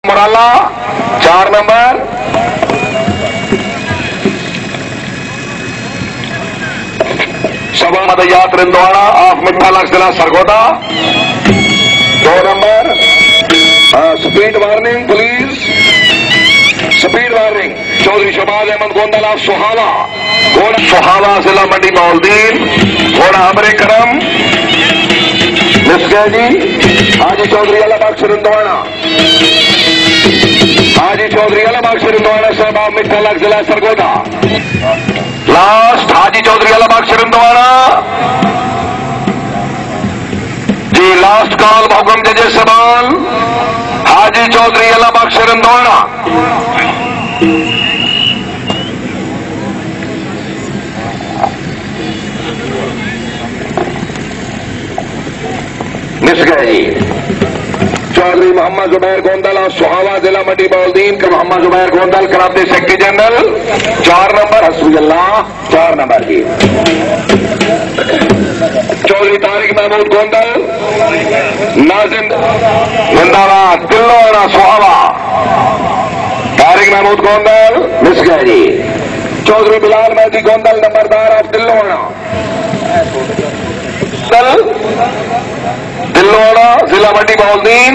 मुराला 4 number. सभा मदयात रिंदवाड़ा of मिठा लक्स जिला Sargodha 2 number. Speed warning please, speed warning. Chaudhry Shahbaz Ahmad Gondal of Sohawa, घोड़ा सुहावा जिला मंडी मौलदीन, घोड़ा हमरे करम मिसके जी हाजी चौधरी अलाबाग रिंदवाड़ा, हाजी चौधरी अलाबाग रिंदवाड़ा साहब मिठा लक्स जिला सरगोदा। लास्ट हाजी चौधरी अलाबाग रिंदवाड़ा जी, लास्ट कॉल भगम जजे सवाल हाजी चौधरी अलाबाग रिंदवाड़ा। मिस गए जी। चौधरी मोहम्मद जुबैर गोंदल और सुहावा जिला मंडी मौलदीन का Mohammad Zubair Gondal karate secretary general 4 number. Hasbullah 4 number जी। चौधरी तारिक महमूद गोंदल नाजिम जिंदाबाद, दिल्लोड़ा सुहावा। तारिक महमूद गोंदल मिस गए जी। चौधरी बिलाल मेहदी गोंदल नंबरदार ऑफ दिल्लोड़ा, दिल्लोड़ा जिला मंडी मौलदीन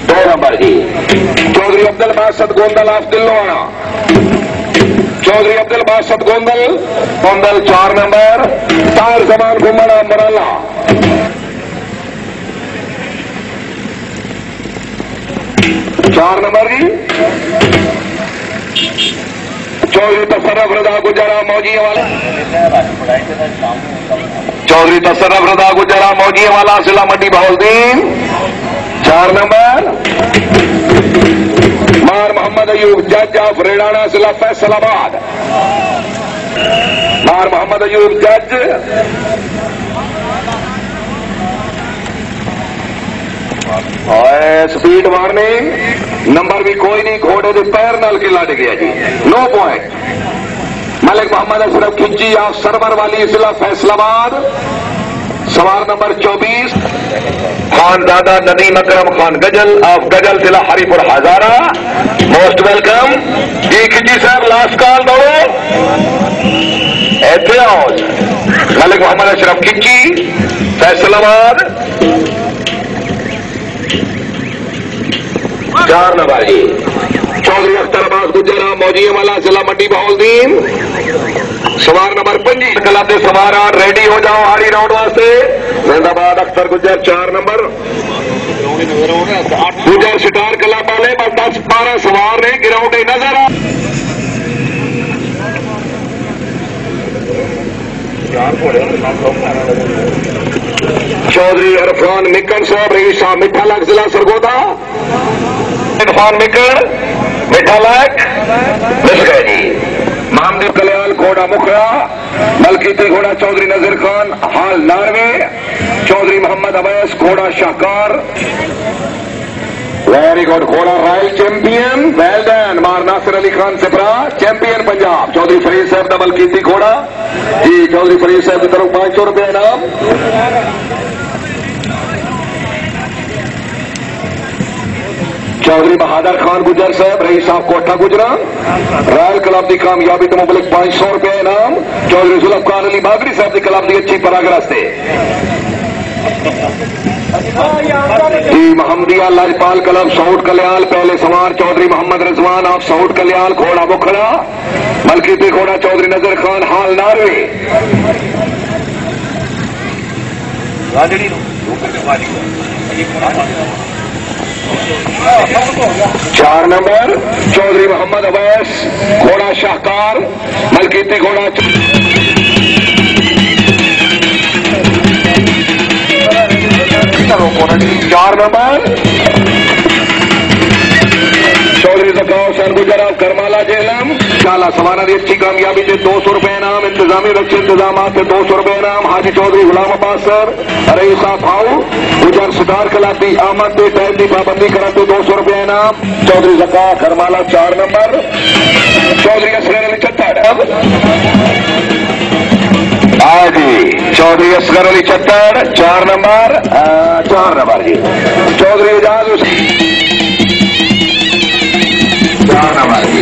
2 नंबर जी। Chaudhry Abdul Basit Gondal of Dilloda, Chaudhry Abdul Basit Gondal 4 number. तार जमान घुमड़ा मराला 4 नंबर जी। चौधरी तसर्रफ रजा गुजरा मौजिया वाला, चौधरी तसर्रफ रजा गुजरा मौजिया वाला जिला मंडी मौलदीन 4 नंबर। मार मोहम्मद अयूब जज ऑफ रेडाना जिला फैसलाबाद, मार मोहम्मद अयूब जज और स्पीड वार्निंग। नंबर भी कोई नहीं, घोड़े के पैर नाल के लड़ गया जी, नो पॉइंट। मलिक मोहम्मद अशरफ खिंची ऑफ सरवर वाली जिला फैसलाबाद, सवार नंबर 24। खान दादा नदीम अकरम खान गजल ऑफ गजल जिला हरिपुर हजारा, मोस्ट वेलकम जी। खिंची साहब लास्ट कॉल दो, ऐसे आओ। मलिक मोहम्मद अशरफ खिंची फैसलाबाद 4 नंबर जी। चौधरी अख्तर अब्बास गुजरा मौजिया वाला जिला मंडी मौलदीन, सवार नंबर 25। कलाते सवार रेडी हो जाओ हारी राउंड वास्ते। जिंदाबाद अख्तर गुजर 4 नंबर। गुजर सिटार कला वाले बस 10-12 सवार ने ग्राउंड नजर आ। चौधरी इरफान मिक्कड़ साहब रईस साहब मिठा लाख जिला सरगोदा, इरफान मिक्कड़ मिठा लाख मिल गए जी। महामदीप कल्याण घोड़ा मुखरा, मलकीती घोड़ा चौधरी नजीर खान हाल नारवे, चौधरी मोहम्मद अवैस घोड़ा शाहकार। वेरी गुड, घोड़ा रॉयल चैंपियन, वेल डन। मार नासिर अली खान सिपरा चैंपियन पंजाब। चौधरी फरीद साहब का मलकीती घोड़ा जी, चौधरी फरीद साहब की तरफ 500 रुपये इनाम। चौधरी बहादुर खान गुजर साहब रईस साहब कोठा गुजरा, रॉयल क्लब की कामयाबी तो मुबलिक 500 रुपये इनाम। चौधरी जुल्फकार अली बागरी साहब की क्लब की अच्छी परागरस्ते जी। महमदिया लाजपाल क्लब साउथ कल्याण पहले सवार चौधरी मोहम्मद रिजवान ऑफ साउथ कल्याण घोड़ा मुखड़ा, मलकीती घोड़ा चौधरी नजर खान हाल नारवे। 4 नंबर चौधरी मोहम्मद अवैस घोड़ा शाहकार, मलकीती घोड़ा 4 नंबर चौधरी जकाओ हुसैन गुजर ऑफ करमाला जेलम शाला। सवाना की अच्छी कामयाबी से 200 रुपये इनाम। इंतजामी रक्षे इंतजाम से 200 रुपये इनाम। हाजी चौधरी गुलाम अब्बास सर रईस साहब भाऊ गुजर सितार कलाती आमद के टाइम की पाबंदी कराते 200 रुपये इनाम। चौधरी जका करमाला 4 नंबर। चौधरी असगर अली चट्टा हाजी चौधरी असगर अली चट्टड़ 4 नंबर जी चौधरी एजाज 4 नंबर जी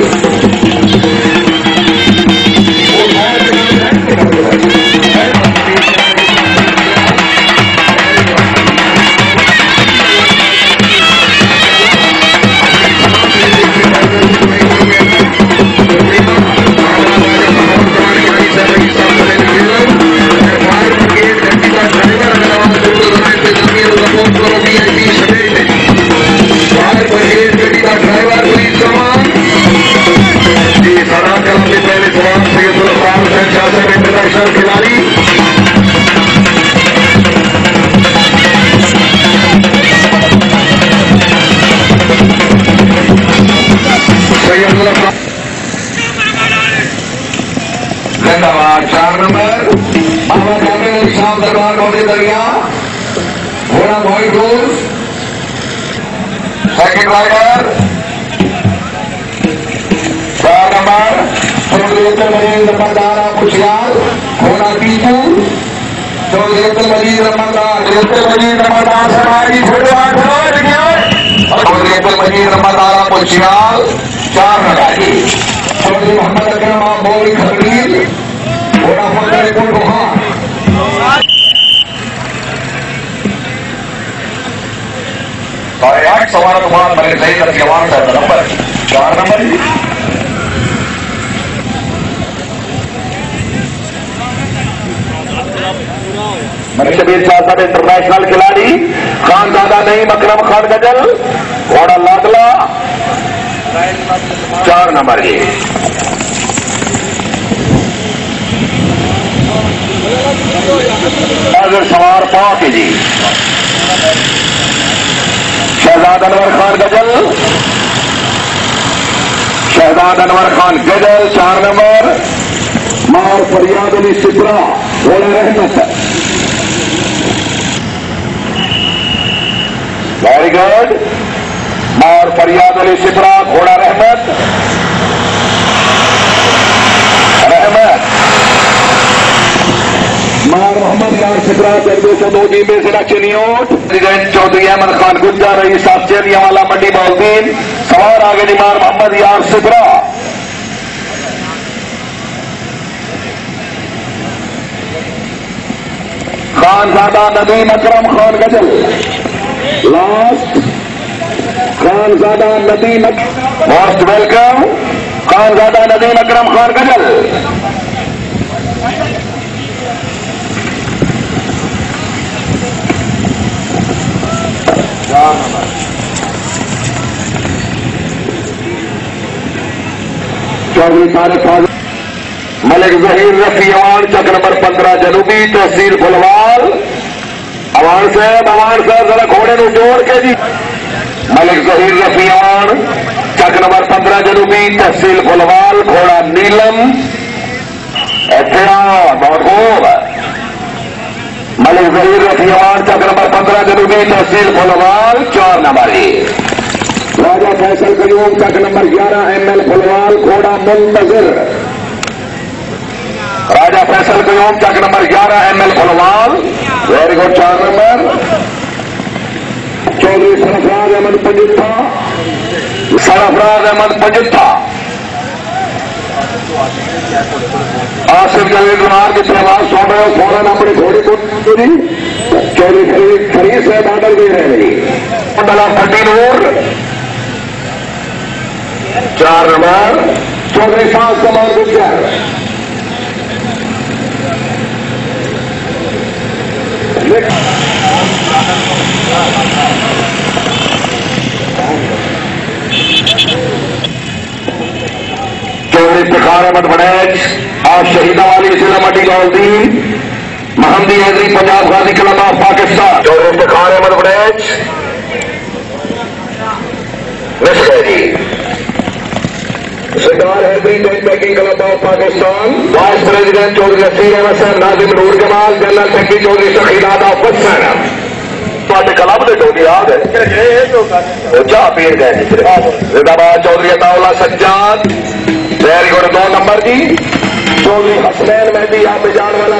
जिंदाबाद 4 नंबर बाबा जावेद अली साहब दरबार मोदी दरिया घोड़ा बॉय टूर second rider 4 number Chaudhry Abdul Majeed नंबरदार खुशियार घोड़ा टीपू चौधरी अब्दुल मजीद नंबरदार समाजी चौधरी अब्दुल मजीद नंबरदार खुशियार 4 नंबर चौधरी मोहम्मद अकरम बोली खबरीर घोड़ा फकर कुल बुखार साढ़े 8 सवार के बाद मेरे सही तरह जवान साहब नंबर 4 नंबर मेरे शबीर शाह साहब इंटरनेशनल खिलाड़ी खानजादा नईम अकरम खान गजल घोड़ा लाडला 4 नंबर जी सवार पाक जी शहजाद अनवर खान गजल शहजाद अनवर खान गजल 4 नंबर मार फरियाद अली सिपरा घोड़ा रहमत वेरी गुड मार फरियाद अली सिपरा घोड़ा रहमत मार मोहम्मद यार सिपरा 202 जी में selection president Chaudhary Ahmad Khan गुज्जा rice Australia वाला मंडी मौलदीन सवार आगे जी मार मोहम्मद यार सिपरा खानजादा नदीम अकरम खान गजल last Khanzada Nadeem most welcome Khanzada Nadeem Akram Khan गजल चौधरी तारिक मलिक जहीर रफी अवान चक नंबर 15 जनूबी तहसील फुलवाल अवान साहब जरा घोड़े को जोड़ के जी मलिक जहीर रफी अवान चक नंबर 15 जनूबी तहसील फुलवाल घोड़ा नीलम बहुत खूब मलिक जहीर रफी अवान चक नंबर 15 जनूबी तहसील फुलवाल 4 नंबर राजा फैसल कयूम चक नंबर 11 ML फुलवाल घोड़ा मुंतजिर राजा फैसल कयूम चक number 11 ML Phulwal very good 4 number Chaudhry Sarfraz Ahmad पंजुत्था आसिफ जवेद कुमार की आवाज सुन रहे हो फौरन अपने घोड़े को चौधरी खरीद से बादल दे रहे हैं 4 नंबर चौधरी फाज कमाल गुजर चौधरी इफ्तिखार अहमद बड़ैच आज शहीदा वाली जिला मंडी मौलदीन महमदी हैदरी पंजाब गाजी क्लब ऑफ पाकिस्तान चौधरी इफ्तिखार अहमद बड़ैच जी सरदार हैदरी मैकिंग club of Pakistan vice president Chaudhry Naseer Ahmad साहब नाजिम Noor Jamal general secretary Chaudhry Shahdad of Patna club के टोली याद है चाह पीर गए जिंदाबाद Chaudhry Ataullah Sajjad very good 2 number जी चौधरी हसनैन मेहदी आप जान वाला